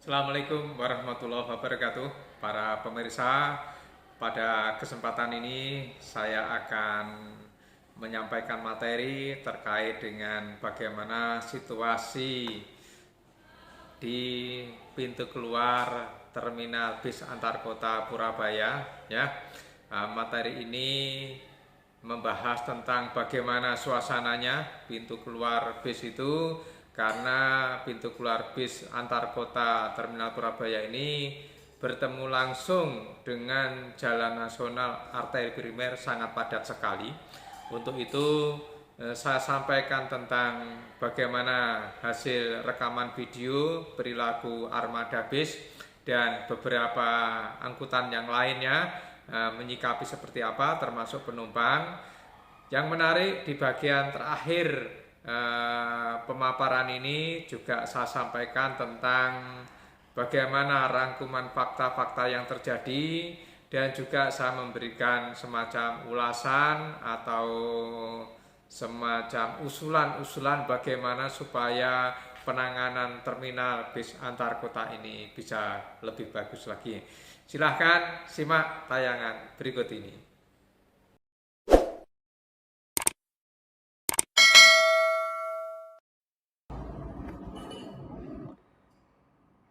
Assalamualaikum warahmatullahi wabarakatuh. Para pemirsa, pada kesempatan ini saya akan menyampaikan materi terkait dengan bagaimana situasi di pintu keluar terminal bis antar kota Purabaya ya. Materi ini membahas tentang bagaimana suasananya pintu keluar bis itu, karena pintu keluar bis antar kota terminal Purabaya ini bertemu langsung dengan jalan nasional arteri primer, sangat padat sekali. Untuk itu saya sampaikan tentang bagaimana hasil rekaman video perilaku armada bis dan beberapa angkutan yang lainnya menyikapi seperti apa, termasuk penumpang. Yang menarik di bagian terakhir pemaparan ini juga saya sampaikan tentang bagaimana rangkuman fakta-fakta yang terjadi, dan juga saya memberikan semacam ulasan atau semacam usulan-usulan bagaimana supaya penanganan terminal bis antar kota ini bisa lebih bagus lagi. Silahkan simak tayangan berikut ini.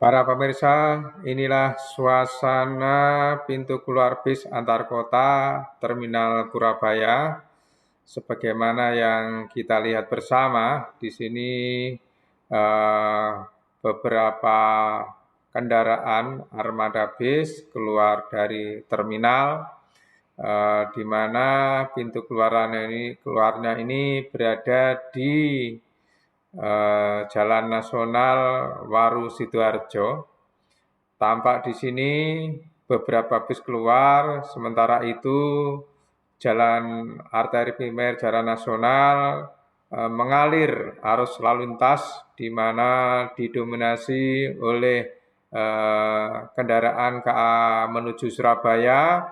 Para pemirsa, inilah suasana pintu keluar bis antar kota Terminal Purabaya. Sebagaimana yang kita lihat bersama, di sini beberapa kendaraan armada bis keluar dari terminal, di mana pintu keluarnya ini berada di Jalan Nasional Waru Sidoarjo. Tampak di sini beberapa bis keluar, sementara itu jalan arteri primer jalan nasional mengalir arus lalu lintas, di mana didominasi oleh kendaraan KA menuju Surabaya,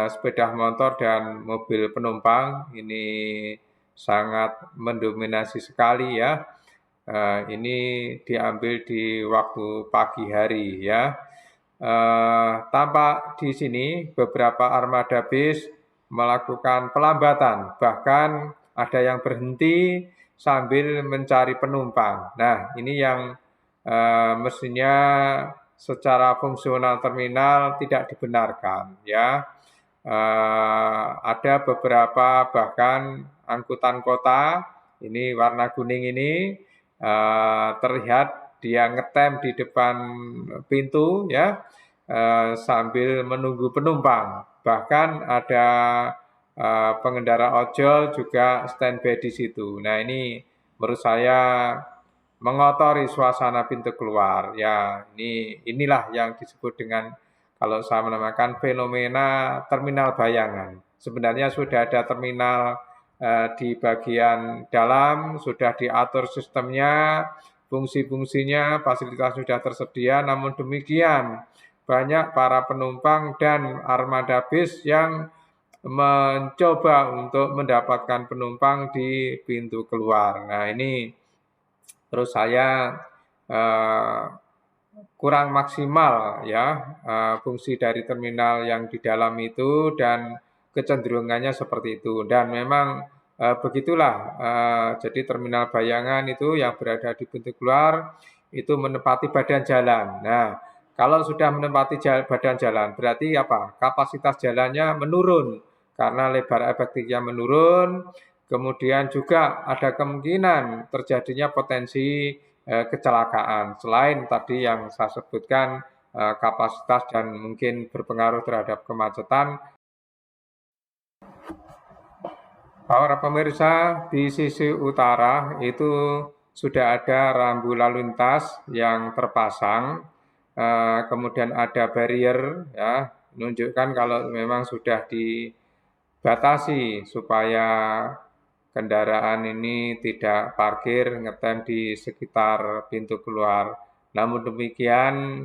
sepeda motor dan mobil penumpang. Ini sangat mendominasi sekali ya. Ini diambil di waktu pagi hari ya. Tampak di sini beberapa armada bis melakukan pelambatan, bahkan ada yang berhenti sambil mencari penumpang. Nah, ini yang mestinya secara fungsional terminal tidak dibenarkan ya. Ada beberapa bahkan angkutan kota, ini warna kuning ini, terlihat dia ngetem di depan pintu ya, sambil menunggu penumpang. Bahkan ada pengendara ojol juga standby di situ. Nah, ini menurut saya mengotori suasana pintu keluar ya. Inilah yang disebut dengan, kalau saya menamakan, fenomena terminal bayangan. Sebenarnya sudah ada terminal di bagian dalam, sudah diatur sistemnya, fungsi-fungsinya, fasilitas sudah tersedia, namun demikian banyak para penumpang dan armada bis yang mencoba untuk mendapatkan penumpang di pintu keluar. Nah, ini terus saya kurang maksimal ya fungsi dari terminal yang di dalam itu, dan kecenderungannya seperti itu. Dan memang begitulah, jadi terminal bayangan itu yang berada di pintu keluar itu menempati badan jalan. Nah, kalau sudah menempati badan jalan, berarti apa? Kapasitas jalannya menurun karena lebar efektifnya menurun. Kemudian juga ada kemungkinan terjadinya potensi kecelakaan. Selain tadi yang saya sebutkan, kapasitas dan mungkin berpengaruh terhadap kemacetan. Para pemirsa, di sisi utara itu sudah ada rambu lalu lintas yang terpasang, kemudian ada barrier ya, menunjukkan kalau memang sudah dibatasi supaya kendaraan ini tidak parkir ngetem di sekitar pintu keluar. Namun demikian,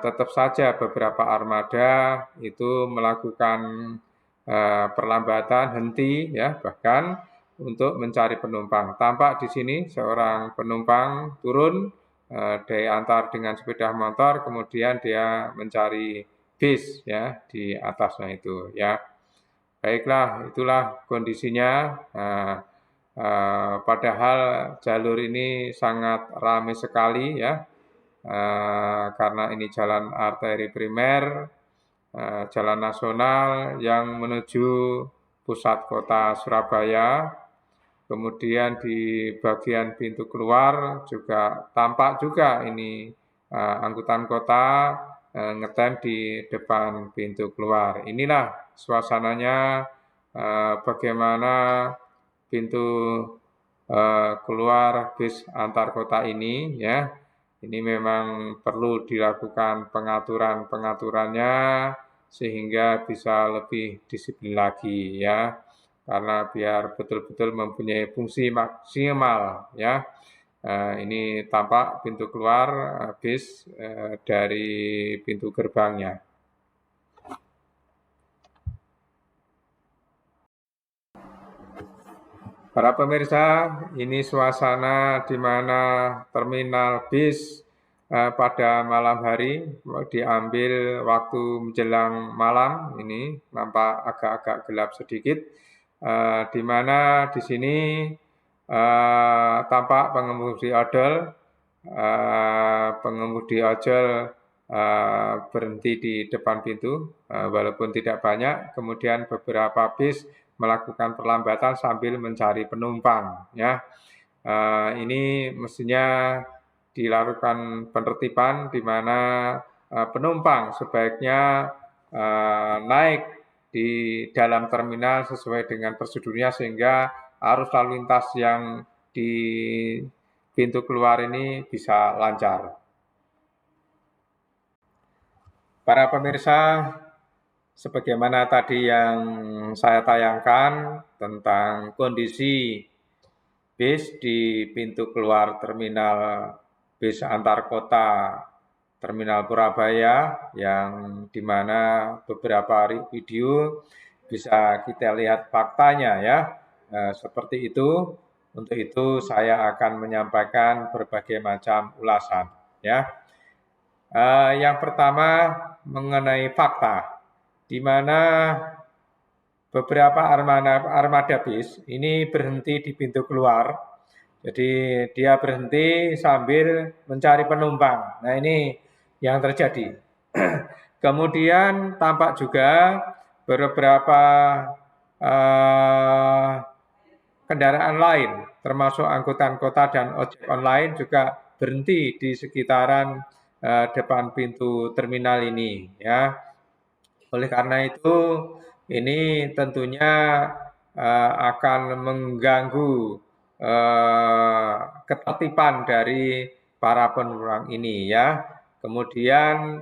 tetap saja beberapa armada itu melakukan perlambatan, henti ya, bahkan untuk mencari penumpang. Tampak di sini seorang penumpang turun diantar dengan sepeda motor, kemudian dia mencari bis ya di atasnya itu ya. Baiklah, itulah kondisinya. Padahal jalur ini sangat ramai sekali ya, karena ini jalan arteri primer, jalan nasional yang menuju pusat kota Surabaya. Kemudian di bagian pintu keluar juga tampak juga ini angkutan kota ngetem di depan pintu keluar. Inilah suasananya bagaimana pintu keluar bis antar kota ini ya. Ini memang perlu dilakukan pengaturannya sehingga bisa lebih disiplin lagi ya. Karena biar betul-betul mempunyai fungsi maksimal ya. Ini tampak pintu keluar bis dari pintu gerbangnya. Para pemirsa, ini suasana di mana terminal bis pada malam hari diambil waktu menjelang malam. Ini nampak agak-agak gelap sedikit, di mana di sini tampak pengemudi odol, berhenti di depan pintu, walaupun tidak banyak. Kemudian beberapa bis melakukan perlambatan sambil mencari penumpang ya. Ini mestinya dilakukan penertiban di mana penumpang sebaiknya naik di dalam terminal sesuai dengan prosedurnya sehingga arus lalu lintas yang di pintu keluar ini bisa lancar. Para pemirsa, sebagaimana tadi yang saya tayangkan tentang kondisi bis di pintu keluar terminal bis antar kota Terminal Purabaya, yang dimana beberapa video bisa kita lihat faktanya ya, seperti itu. Untuk itu saya akan menyampaikan berbagai macam ulasan ya. Yang pertama mengenai fakta, di mana beberapa armada bis ini berhenti di pintu keluar. Jadi dia berhenti sambil mencari penumpang. Nah ini yang terjadi. Kemudian tampak juga beberapa kendaraan lain, termasuk angkutan kota dan ojek online juga berhenti di sekitaran depan pintu terminal ini ya. Oleh karena itu ini tentunya akan mengganggu ketertiban dari para penumpang ini ya. Kemudian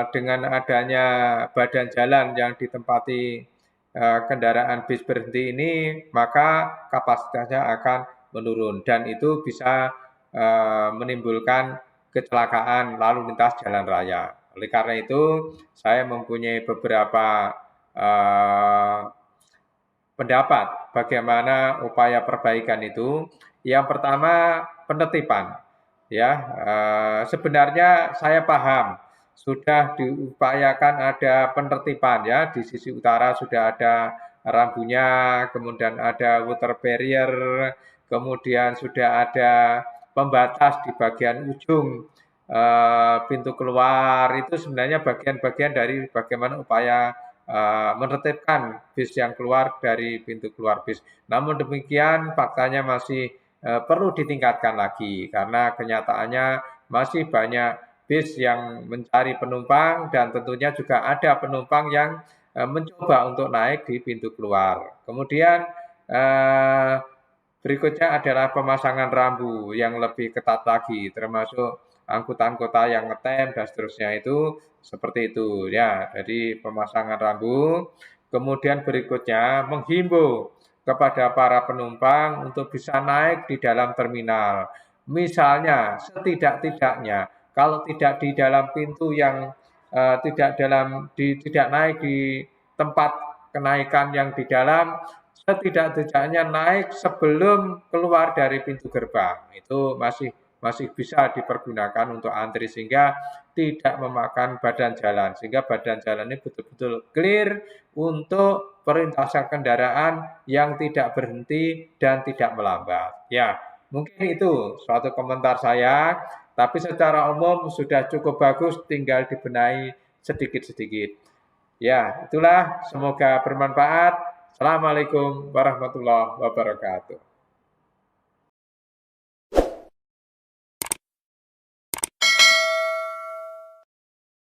dengan adanya badan jalan yang ditempati kendaraan bis berhenti ini, maka kapasitasnya akan menurun dan itu bisa menimbulkan kecelakaan lalu lintas jalan raya. Oleh karena itu, saya mempunyai beberapa pendapat bagaimana upaya perbaikan itu. Yang pertama, penertiban. Ya, sebenarnya saya paham sudah diupayakan ada penertiban ya, di sisi utara sudah ada rambunya, kemudian ada water barrier, kemudian sudah ada pembatas di bagian ujung pintu keluar. Itu sebenarnya bagian-bagian dari bagaimana upaya menertibkan bis yang keluar dari pintu keluar bis. Namun demikian faktanya masih perlu ditingkatkan lagi karena kenyataannya masih banyak bis yang mencari penumpang dan tentunya juga ada penumpang yang mencoba untuk naik di pintu keluar. Kemudian berikutnya adalah pemasangan rambu yang lebih ketat lagi, termasuk angkutan kota yang ngetem dan seterusnya itu seperti itu ya. Jadi pemasangan rambu. Kemudian berikutnya menghimbau kepada para penumpang untuk bisa naik di dalam terminal. Misalnya setidak-tidaknya kalau tidak di dalam pintu yang tidak naik di tempat kenaikan yang di dalam, setidak-tidaknya naik sebelum keluar dari pintu gerbang. Itu masih masih bisa dipergunakan untuk antri sehingga tidak memakan badan jalan, sehingga badan jalan ini betul-betul clear untuk perlintasan kendaraan yang tidak berhenti dan tidak melambat. Ya, mungkin itu suatu komentar saya, tapi secara umum sudah cukup bagus, tinggal dibenahi sedikit-sedikit. Ya, itulah, semoga bermanfaat. Assalamualaikum warahmatullahi wabarakatuh.